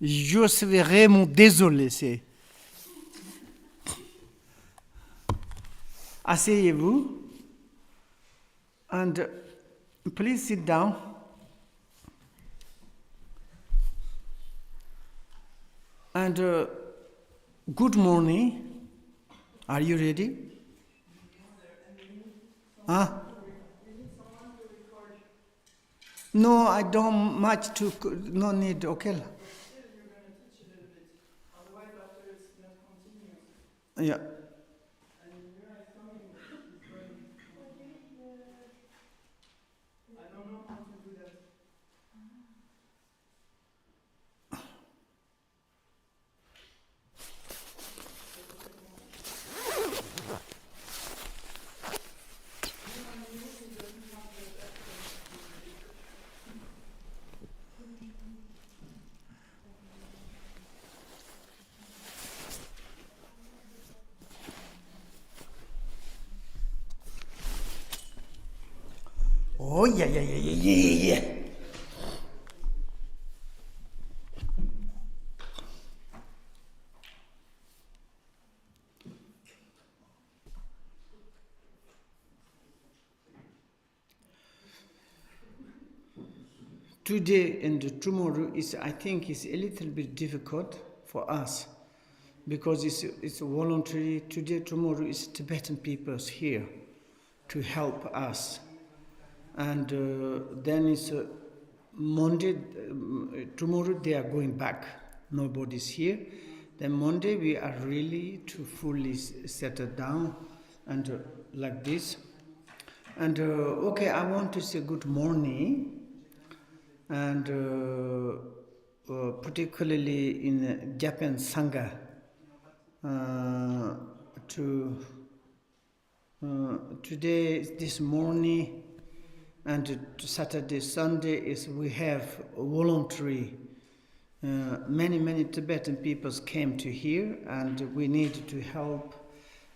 Je suis vraiment désolé. Asseyez-vous and please sit down. And good morning. Are you ready? Huh? No, I don't much to. No need. Okay. Yeah. Oh, yeah. Today and tomorrow I think is a little bit difficult for us because it's voluntary. Today, tomorrow is Tibetan peoples here to help us. And then it's Monday, tomorrow they are going back. Nobody's here. Then Monday we are really to fully settle down and like this. And okay, I want to say good morning. And particularly in Japan Sangha, today, this morning, and Saturday, Sunday we have voluntary. Many Tibetan peoples came to here, and we need to help,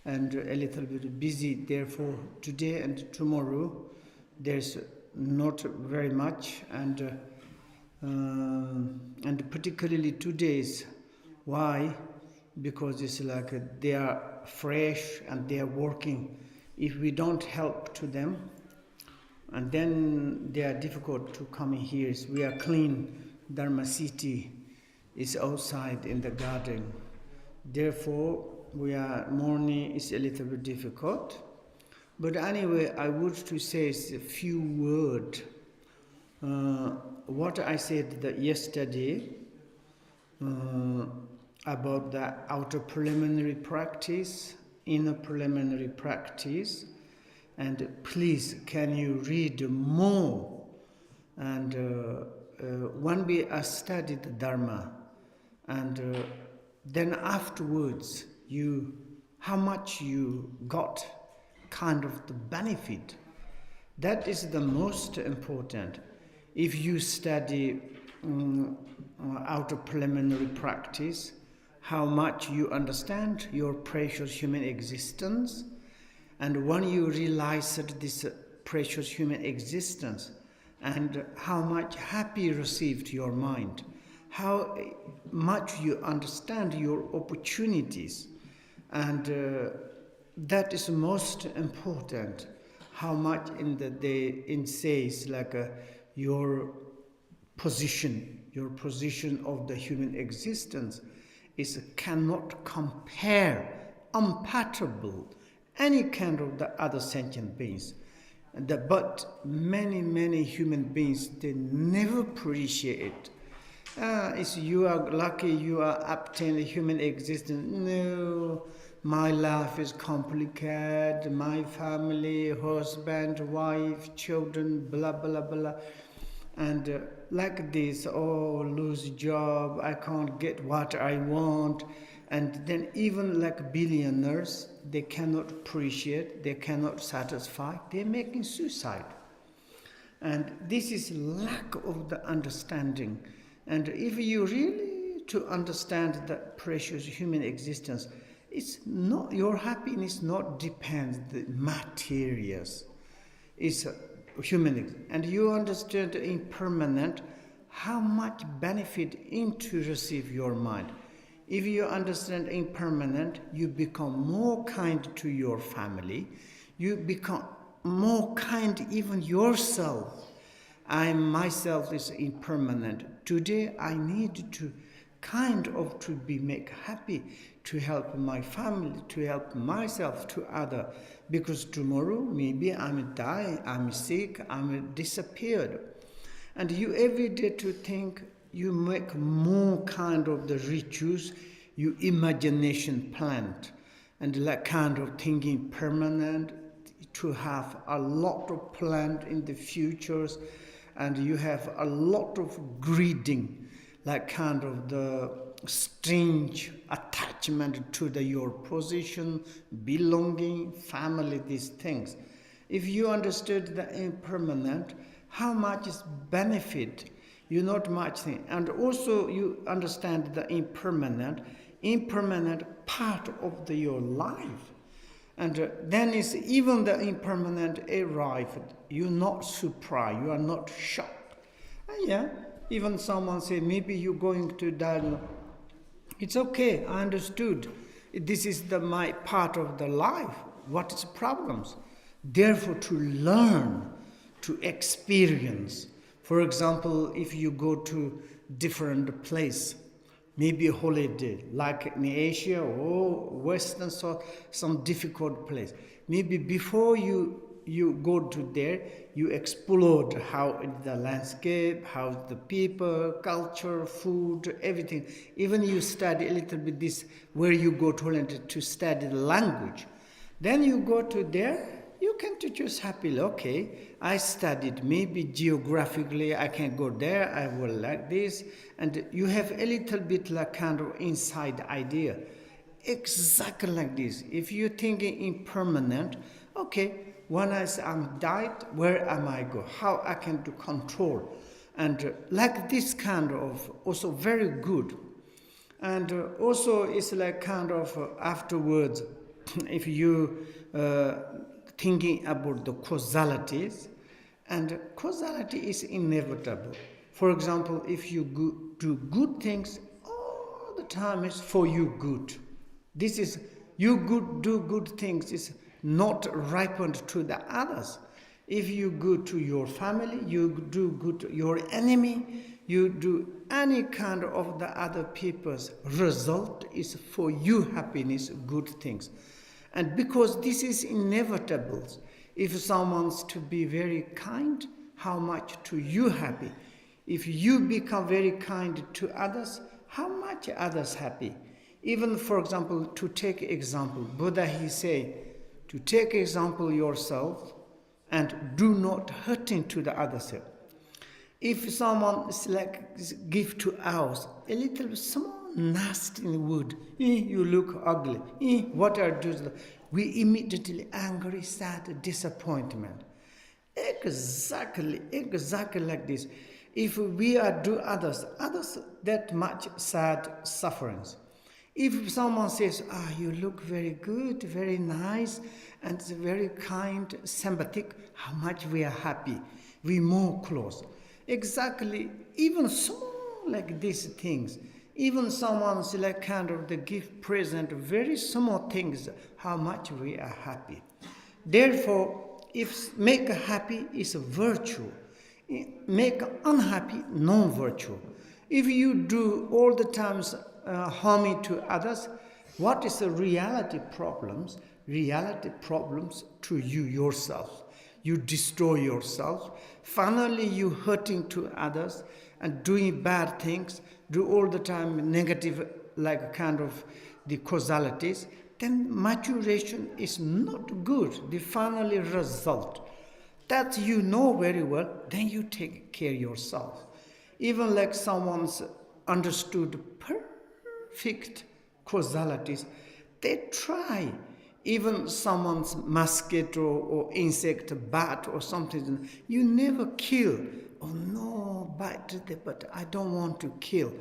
and a little bit busy. Therefore, today and tomorrow, there's not very much, and particularly 2 days. Why? Because it's like they are fresh and they are working. If we don't help to them, and then they are difficult to come in here. We are clean. Dharma city is outside in the garden. Therefore, morning is a little bit difficult. But anyway, I would to say a few words. What I said yesterday about the outer preliminary practice, inner preliminary practice, and please, can you read more? And when we studied the Dharma, and then afterwards, how much you got, kind of the benefit. That is the most important. If you study outer preliminary practice, how much you understand your precious human existence, and when you realize that this precious human existence, and how much happy received your mind, how much you understand your opportunities, and that is most important. How much in says like your position of the human existence cannot compare, unpalatable, any kind of the other sentient beings. But many human beings, they never appreciate it. You are lucky, you are obtained human existence. No, my life is complicated, my family, husband, wife, children, blah, blah, blah. And like this, lose job, I can't get what I want. And then even like billionaires, they cannot appreciate, they cannot satisfy, they're making suicide. And this is lack of the understanding. And if you really to understand the precious human existence, It's not, your happiness not depends the materials. It's human. And you understand impermanent, how much benefit into receive your mind. If you understand impermanent, you become more kind to your family. You become more kind even yourself. I myself is impermanent. Today I need to kind of to be make happy, to help my family, to help myself, to other. Because tomorrow maybe I'm die, I'm sick, I'm disappeared. And you every day to think, you make more kind of the rituals, you imagination plant, and like kind of thinking permanent, to have a lot of plan in the futures, and you have a lot of greeting, like kind of the strange attachment to your position, belonging, family, these things. If you understood the impermanent, how much is benefit, you not much thing. And also you understand the impermanent part of your life. And then is even the impermanent arrived, you're not surprised, you are not shocked. And yeah, even someone say, maybe you're going to die. It's okay, I understood. This is my part of the life. What is the problems? Therefore, to learn, to experience. For example, if you go to different place, maybe a holiday, like in Asia or Western, so some difficult place. Maybe before you go to there, you explore how the landscape, how the people, culture, food, everything. Even you study a little bit this, where you go to study the language. Then you go to there, you can just happily, okay, I studied, maybe geographically I can go there, I will like this, and you have a little bit like kind of inside idea. Exactly like this. If you're thinking impermanent, okay, when I'm died, where am I go? How I can do control? And like this kind of also very good. And also it's like kind of afterwards, if you thinking about the causalities, and causality is inevitable. For example, if you do good things, all the time is for you good. This is, you do good things is not ripened to the others. If you good to your family, you do good to your enemy, you do any kind of the other people's, result is for you happiness, good things. And because this is inevitable, if someone's to be very kind, how much to you happy? If you become very kind to others, how much others happy? Even for example, to take example, Buddha he say, to take example yourself and do not hurting to the other self. If someone give to us a little small nasty wood, you look ugly, what are you? We immediately angry, sad, disappointment. Exactly like this. If we are do others that much sad sufferings. If someone says, you look very good, very nice, and very kind, sympathetic, how much we are happy, we more close. Exactly, even small like these things, even someone's like kind of the gift present, very small things, how much we are happy. Therefore, if make happy is a virtue, make unhappy non-virtue. If you do all the times harming to others, what is the reality problems? Reality problems to you yourself. You destroy yourself. Finally, you hurting to others and doing bad things, do all the time negative, like kind of the causalities, then maturation is not good. The final result. That you know very well, then you take care yourself. Even like someone's understood perfect causalities, they try. Even someone's mosquito or insect, bat or something, you never kill. Oh no, bite, but I don't want to kill.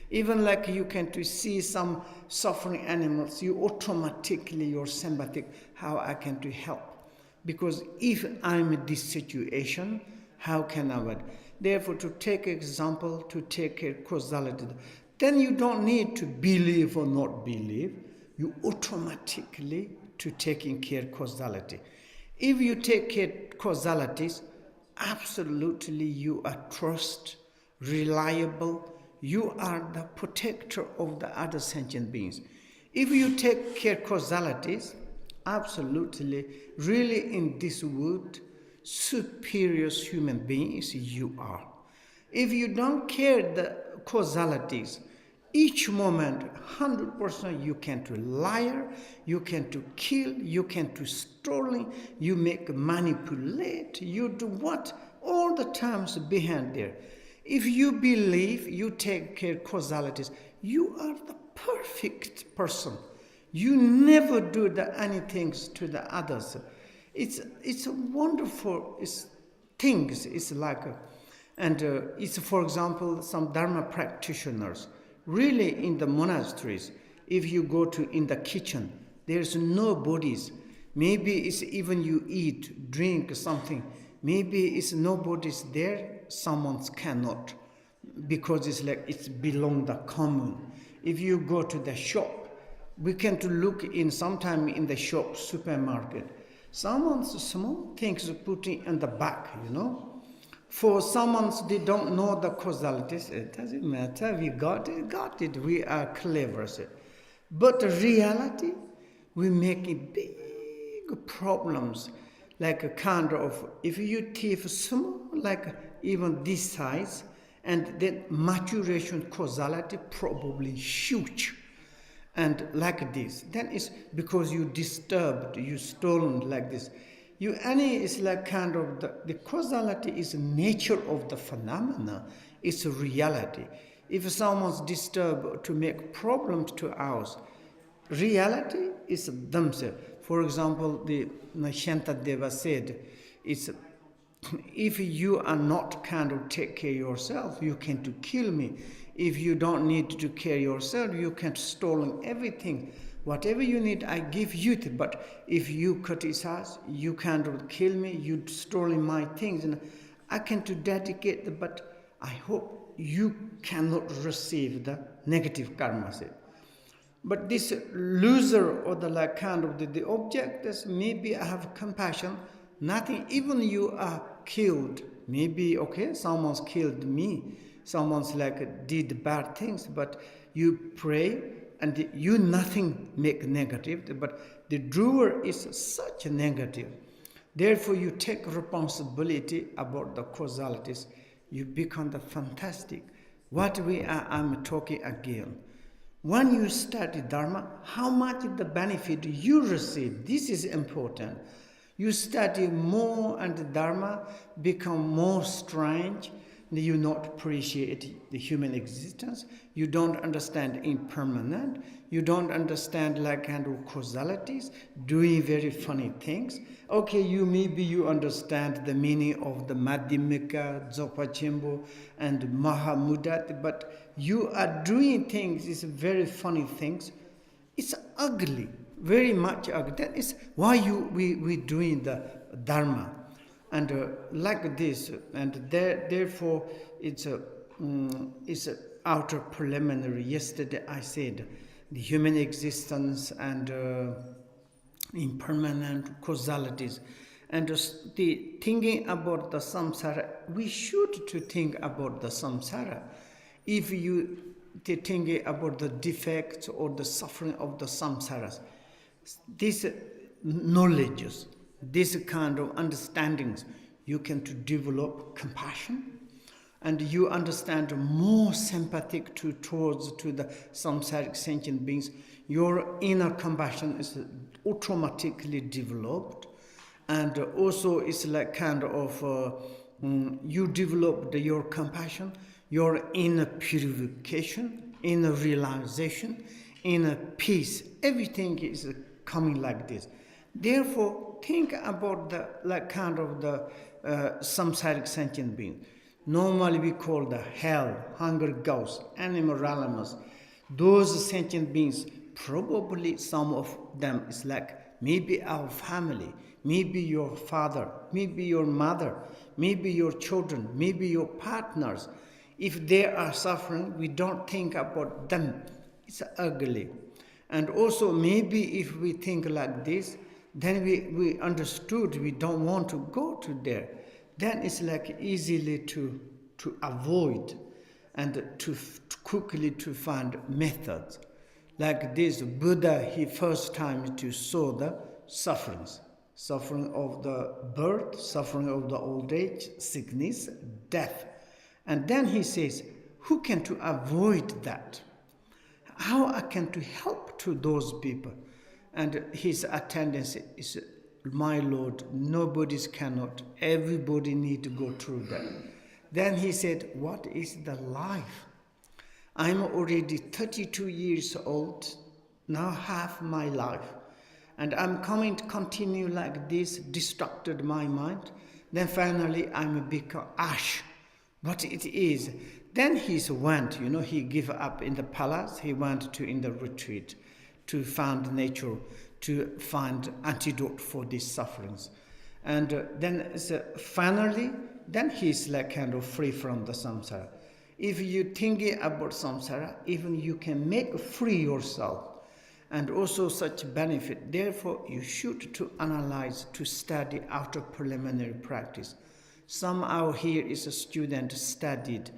Even like you can to see some suffering animals, you automatically, you're sympathetic, how I can to help. Because if I'm in this situation, how can I avoid? Therefore, to take example, to take a causality, then you don't need to believe or not believe. You automatically to taking care causality. If you take care causalities, absolutely you are trust, reliable. You are the protector of the other sentient beings. If you take care causalities, absolutely, really in this world, superior human beings you are. If you don't care the causalities, each moment, 100% you can to liar, you can to kill, you can to stealing, you make manipulate, you do what? All the times behind there. If you believe, you take care causalities, you are the perfect person. You never do anything to the others. It's a wonderful things. It's like, it's for example some Dharma practitioners. Really in the monasteries, if you go to in the kitchen, there's no bodies. Maybe it's even you eat, drink something. Maybe it's nobody's there. Someone's cannot, because it's like it's belong the common. If you go to the shop, we can to look in sometime in the shop, supermarket. Someone's small things putting in the back, For someone's they don't know the causalities. It doesn't matter. We got it. We are clever. But the reality, we make it big problems. Like a kind of, if you thief small, like even this size, and then maturation causality probably huge. And like this, then it's because you disturbed, you stolen like this. Is like kind of the causality is nature of the phenomena, it's a reality. If someone's disturbed to make problems to ours, reality is themselves. For example, the Shantadeva said, it's if you are not kind of take care yourself, you can to kill me. If you don't need to care yourself, you can stolen everything. Whatever you need, I give you it. But if you criticize, you can't kill me, you stolen my things, and I can to dedicate, but I hope you cannot receive the negative karma. But this loser or the like kind of the object is maybe I have compassion, nothing, even you are killed, maybe okay, someone's killed me, someone's like did bad things, but you pray and you nothing make negative, but the doer is such a negative. Therefore you take responsibility about the causalities, you become the fantastic. What I'm talking again. When you study Dharma, how much the benefit you receive, this is important. You study more and the Dharma become more strange. You not appreciate the human existence. You don't understand impermanent. You don't understand like kind of causalities, doing very funny things. Okay, maybe you understand the meaning of the Madhyamika, Dzogchen and Mahamudat, but you are doing things, it's very funny things. It's ugly, very much ugly. That is why we doing the Dharma. And like this, and therefore it's a outer preliminary. Yesterday I said the human existence and impermanent causalities, and the thinking about the samsara. We should to think about the samsara. If you thinking about the defects or the suffering of the samsaras, these knowledges, this kind of understandings, you can to develop compassion, and you understand more sympathetic towards the samsaric sentient beings. Your inner compassion is automatically developed, and also it's like kind of you develop your compassion, your inner purification, inner realization, inner peace. Everything is coming like this. Therefore, think about the like kind of the samsaric sentient being. Normally we call the hell, hunger ghosts, animal animals. Those sentient beings, probably some of them is like maybe our family, maybe your father, maybe your mother, maybe your children, maybe your partners. If they are suffering, we don't think about them. It's ugly. And also maybe if we think like this, then we understood we don't want to go to there. Then it's like easily to avoid and to quickly to find methods. Like this Buddha, he first time to saw the sufferings. Suffering of the birth, suffering of the old age, sickness, death. And then he says, who can to avoid that? How I can to help to those people? And his attendance is, my Lord, nobody cannot, everybody need to go through that. Then he said, what is the life? I'm already 32 years old, now half my life. And I'm coming to continue like this, distracted my mind. Then finally I'm become ash. What it is. Then he went, he gave up in the palace, he went to in the retreat to find nature, to find antidote for these sufferings. And then finally, then he's like kind of free from the samsara. If you think about samsara, even you can make free yourself. And also such benefit. Therefore, you should to analyze, to study after preliminary practice. Some out here is a student studied.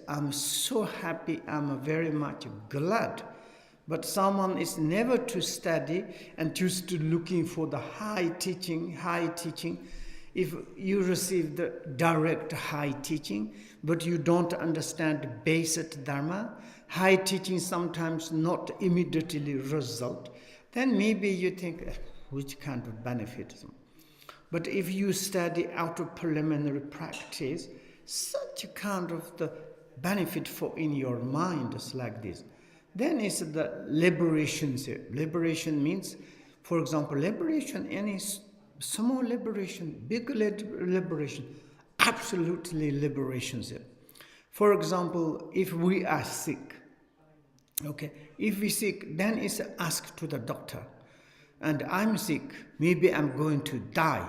I'm so happy, I'm very much glad. But someone is never to study and just to looking for the high teaching. If you receive the direct high teaching, but you don't understand basic dharma, high teaching sometimes not immediately result, then maybe you think, which kind of benefit? But if you study out of preliminary practice, such a kind of the benefit for in your mind is like this. Then is the liberation. Liberation means, for example, liberation, any small liberation, big liberation, absolutely liberation. For example, if we are sick, okay, if we sick, then it's asked to the doctor, and I'm sick, maybe I'm going to die.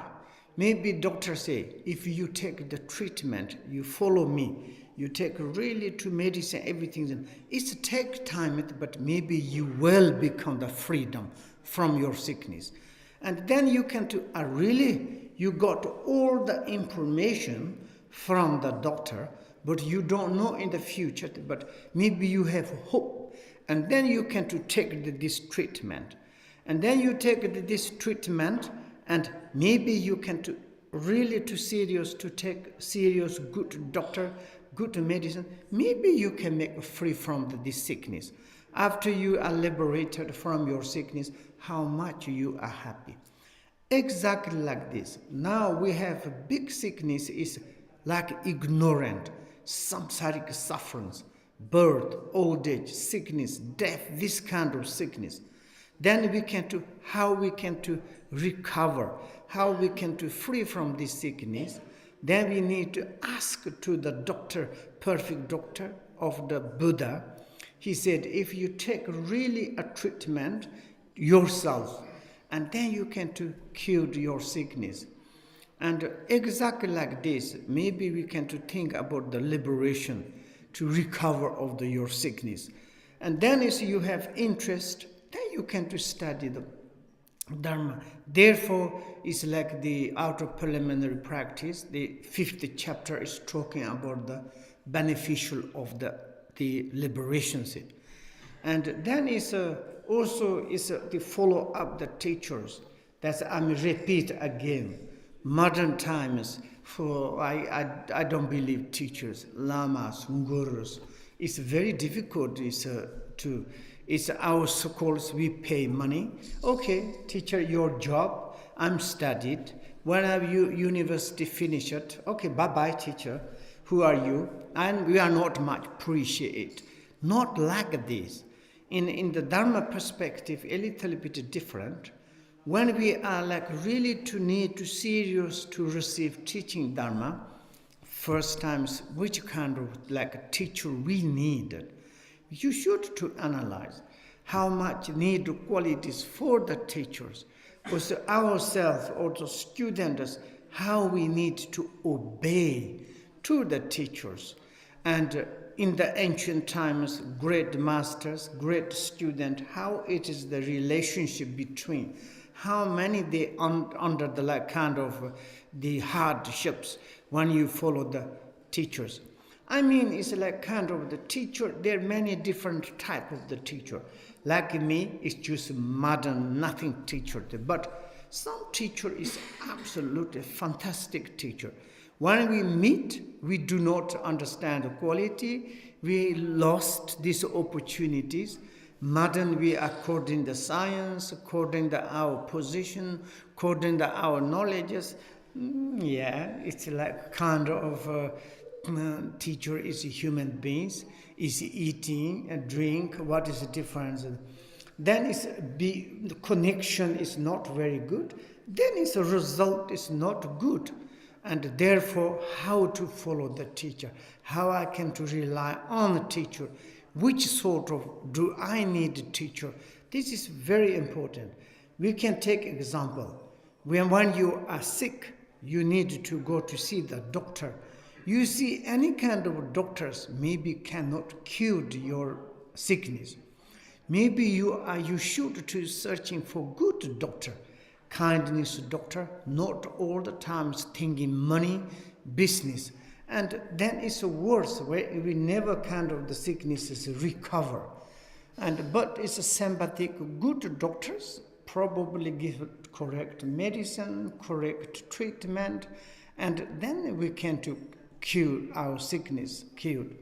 Maybe doctor say, if you take the treatment, you follow me, you take really to medicine, everything, it's take time, but maybe you will become the freedom from your sickness. And then you can really, you got all the information from the doctor, but you don't know in the future, but maybe you have hope. And then you can take this treatment. And then you take this treatment, and maybe you can really take serious good doctor, good medicine. Maybe you can make free from this sickness. After you are liberated from your sickness, how much you are happy. Exactly like this. Now we have a big sickness is like ignorant, samsaric sufferings, birth, old age, sickness, death, this kind of sickness. Then we can how we can recover, how we can free from this sickness. Then we need to ask to the doctor, perfect doctor of the Buddha. He said, if you take really a treatment yourself, and then you can cure your sickness. And exactly like this, maybe we can think about the liberation to recover of your sickness. And then if you have interest, then you can study the Dharma. Therefore, it's like the outer preliminary practice. The 5th chapter is talking about the beneficial of the liberation. And then is also is the follow up the teachers. That's repeat again. Modern times, for I don't believe teachers, lamas, gurus. It's very difficult. It's our schools, we pay money. Okay, teacher, your job, I'm studied. When have you university finish it? Okay, bye-bye, teacher. Who are you? And we are not much appreciate. Not like this. In the Dharma perspective, a little bit different. When we are like really need to serious to receive teaching Dharma, first times which kind of like a teacher we need. You should to analyze how much need qualities for the teachers, also ourselves or the students, how we need to obey to the teachers. And in the ancient times, great masters, great student, how it is the relationship between, how many they under the like kind of the hardships when you follow the teachers. I mean, it's like kind of the teacher, there are many different type of the teacher. Like me, it's just modern, nothing teacher. But some teacher is absolutely fantastic teacher. When we meet, we do not understand the quality. We lost these opportunities. Modern, we according the science, according to our position, according to our knowledges. Yeah, it's like kind of teacher is a human beings, is eating and drink. What is the difference? Then the connection is not very good. Then its result is not good. And therefore, how to follow the teacher? How I can to rely on the teacher? Which sort of do I need a teacher? This is very important. We can take example. When you are sick, you need to go to see the doctor. You see any kind of doctors maybe cannot cure your sickness. Maybe you should to searching for good doctor. Kindness doctor, not all the times thinking money, business. And then it's worse, where we never kind of the sicknesses recover. But it's a sympathetic, good doctors probably give correct medicine, correct treatment, and then we can to cure our sickness, cured.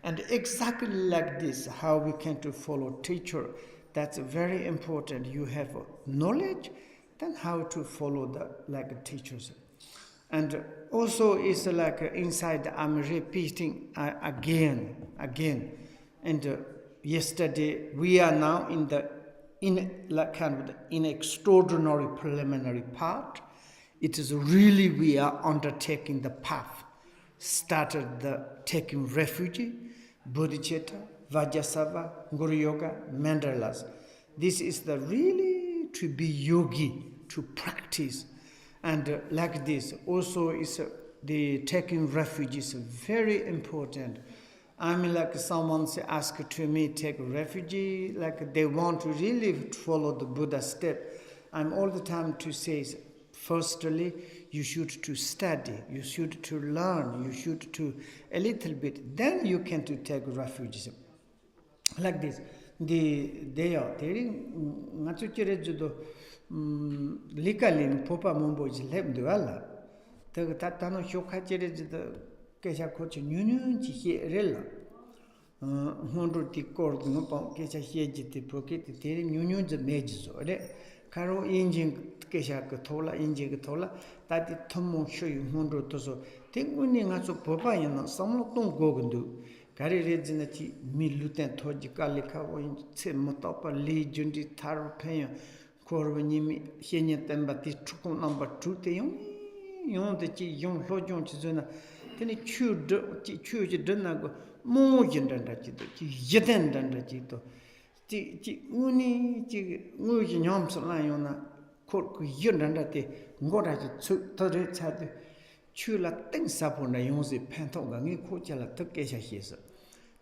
And exactly like this, how we can to follow teacher, that's very important. You have knowledge, then how to follow the like teachers. And also it's like inside I'm repeating again. And yesterday we are now in extraordinary preliminary part. It is really we are undertaking the path. Started the taking refuge, bodhicitta, vajrasattva, guru yoga, mandalas. This is the really to be yogi, to practice. And like this, also is the taking refuge is very important. I mean, like someone asked to me, take refuge, like they want to really follow the Buddha step. I'm all the time to say, firstly, you should to study, you should to learn, you should to a little bit, then you can to take refuge. Like this. They are Likalin Popa Mumbo is left duala. The Tatano Shokacheret the Kesha Coach Union Rella. 100 cord no Kesha Hejit Pocket, telling Union the Majors. Caro engine Kesha Katola, engine Katola, that the Tomo show you 100 or so. Think winning as a Popa and some don't go and do. Carry Reginati, Milutan Tojicalica, Motopa, Lee Jundi Taro Payan. Corvenimi, Henyatemba, the true number 2, the young the young Lojon Chizuna, then it chewed Dunago, more than that, Yeten than the Jito. The Uni, Yams Liona, Cork Yundandate, Ngora took the red had Chula things up on the Yonzi Pantoga, Coachella took Kesha his.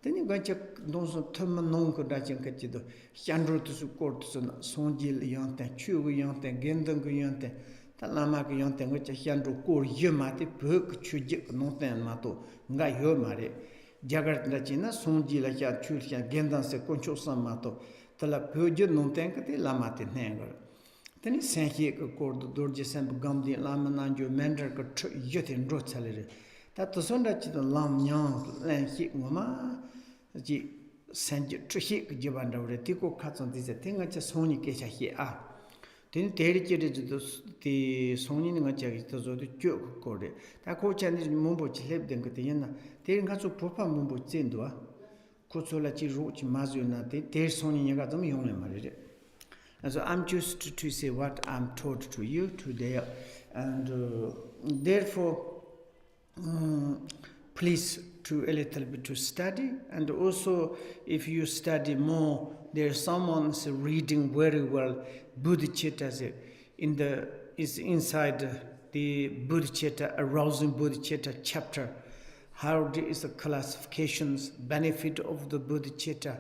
Then you got your those terminal Kodachin Kachido, Chandro to support Sonjil Yonte, Chu Yonte, Gendon Yonte, Talama Yonte, which a Chandro Kor Yumati, Puk, Chujik, Noten Mato, Ngai Yomare, Jagat Lachina, Sonjila Chulcia, Gendan se Concho San Mato, Tala Pujo Notenkati, Lamati Nanger. Then he sent here a cord, Dorje Sam Gumdi, Lamananjo, Mandra, Yutin Rotsalary. That was on that the lam young land hit mama. Ji send you to hit Jabanda, Tico cuts on this thing. I just Sony Kesha here. Then dedicated the Sony Najak to the joke code. That coach and his mumbo left them Gatiana. They got to proper mumbo zindua. Kusalachi roach mazuna, there's Sony Yagadam Yonga married. And so I'm just to say what I'm taught to you today. And therefore, please to a little bit to study. And also, if you study more, there's someone's reading very well Bodhicitta is inside the Bodhicitta, arousing Bodhicitta chapter. How is the classifications, benefit of the Bodhicitta,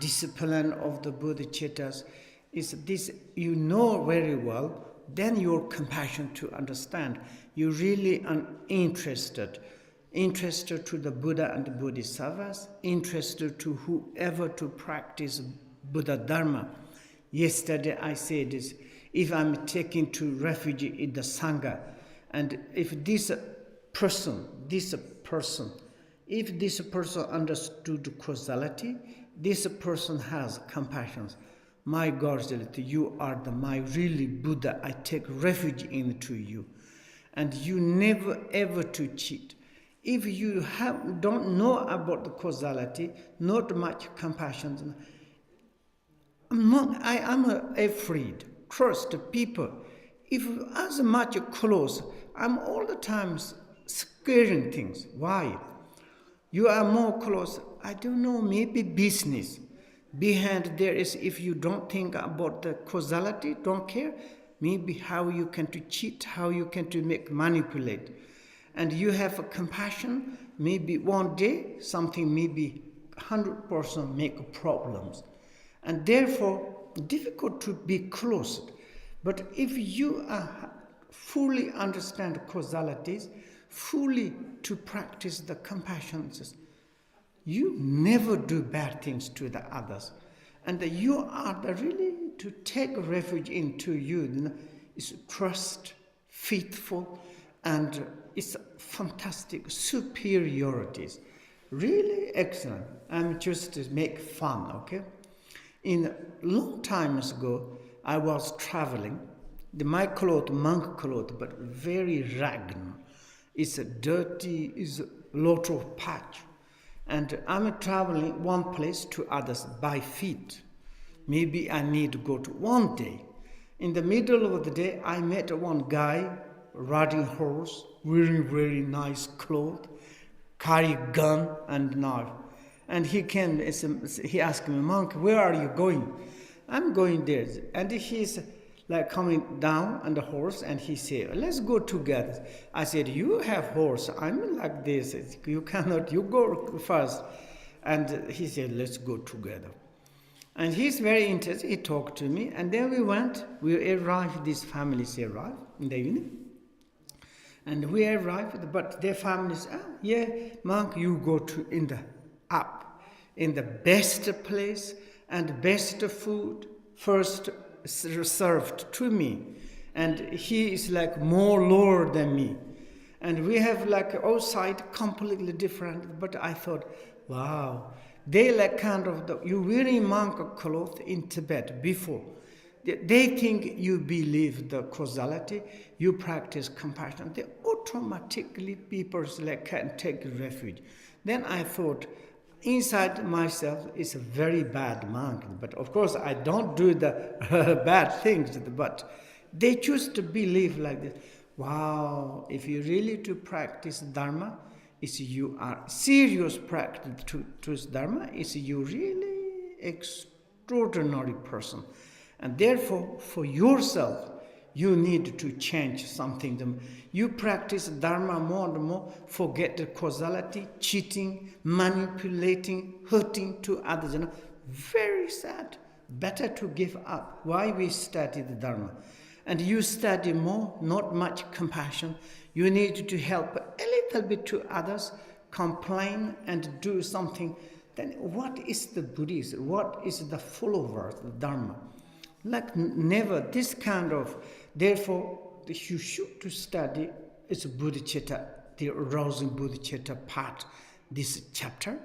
discipline of the Bodhicittas. Is this you know very well, then your compassion to understand. You really are interested to the Buddha and the Bodhisattvas, interested to whoever to practice Buddha Dharma. Yesterday I said this, if I'm taken to refuge in the Sangha, and if this person understood causality, this person has compassion. My God, you are my really Buddha. I take refuge into you. And you never ever to cheat. If you don't know about the causality, not much compassion, I am afraid. Trust people. If as much close, I'm all the time scaring things. Why? You are more close. I don't know, maybe business. Behind there is, if you don't think about the causality, don't care, maybe how you can to cheat, how you can to manipulate. And you have a compassion, maybe one day something maybe 100% make problems. And therefore, difficult to be closed. But if you fully understand causalities, fully to practice the compassion, you never do bad things to the others. And you are really to take refuge into you. Is trust, faithful, and it's fantastic superiorities. Really excellent. I'm just to make fun, okay? In long times ago, I was traveling. My clothes, monk clothes, but very ragged. It's dirty, it's a lot of patch. And I'm traveling one place to others by feet. Maybe I need to go to one day. In the middle of the day, I met one guy riding horse, wearing very nice clothes, carry gun and knife. And he asked me, monk, where are you going? I'm going there. And he's like coming down on the horse, and he said, let's go together. I said, you have horse, I'm like this, you cannot, you go first. And he said, let's go together. And he's very interested, he talked to me, and then we arrived, these families arrived in the evening. And we arrived, but their families, yeah, monk, you go to in the best place and best food, first served to me. And he is like more lower than me. And we have like outside completely different, but I thought, wow, they like kind of, you wearing monk clothes in Tibet before. They think you believe the causality, you practice compassion. They automatically people like can take refuge. Then I thought, inside myself is a very bad monk. But of course, I don't do the bad things, but they choose to believe like this. Wow, if you really to practice Dharma, is you are serious practice to Dharma, is you really extraordinary person. And therefore, for yourself, you need to change something. You practice Dharma more and more, forget the causality, cheating, manipulating, hurting to others. Very sad. Better to give up. Why we study the Dharma? And you study more, not much compassion. You need to help a little bit to others, complain and do something. Then what is the Buddhism? What is the followers, the Dharma? Like never, this kind of, therefore, you should to study is Bodhicitta, the arousing Bodhicitta part, this chapter.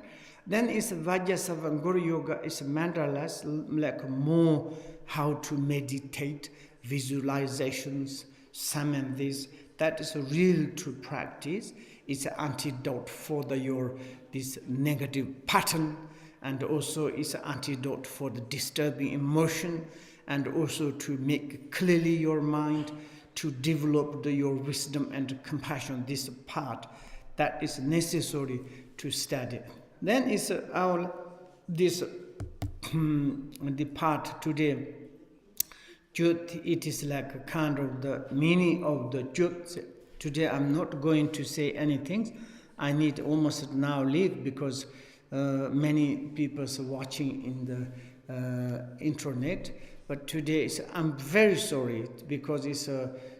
Then is Vajrasattva and Guru Yoga is mandalas, like more how to meditate, visualizations, samadhis. That is a real to practice. It's an antidote for this negative pattern, and also it's an antidote for the disturbing emotion, and also to make clearly your mind, to develop your wisdom and compassion, this part. that is necessary to study. Then is the part today. Jut, it is like a kind of the meaning of the jut. Today I'm not going to say anything. I need almost now leave because many people are watching in the internet. But today I'm very sorry because it's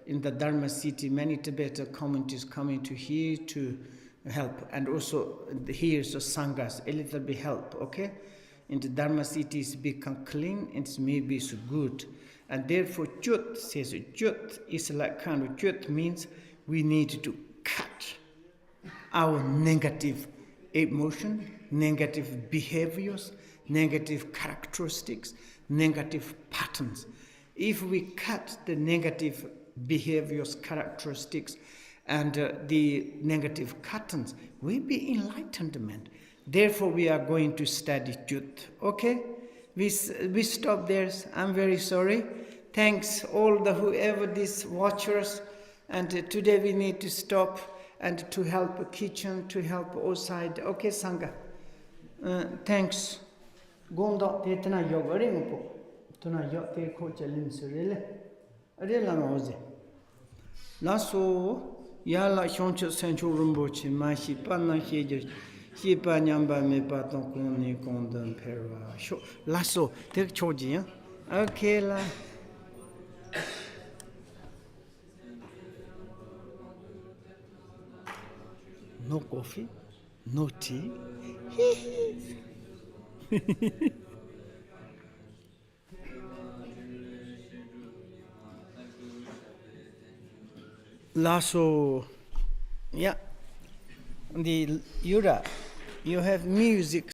in the Dharma city, many Tibetan communities coming to here to help, and also here the sanghas a little bit help. Okay, in the Dharma city it's become clean. It's maybe so good. And therefore, jut says, jut is like kind of, jut means we need to cut our negative emotion, negative behaviors, negative characteristics, negative patterns. If we cut the negative behaviors, characteristics, and the negative patterns, we'll be enlightenment. Therefore, we are going to study jut. Okay? We stop there. I'm very sorry. Thanks all the whoever these watchers. And today we need to stop and to help the kitchen, to help outside. Okay, Sangha. Thanks. Gonda tetana yogare ngopo. Tuna yote ko chalin surele. Arela ngoze. Laso yala shoncha senchu rumbochi mashi panna heje. Hipa nyamba me paton kuni kondam perwa. Lasso, take choji, yeah? Okay, la. No coffee, no tea. Lasso, yeah. The Yura, you have music.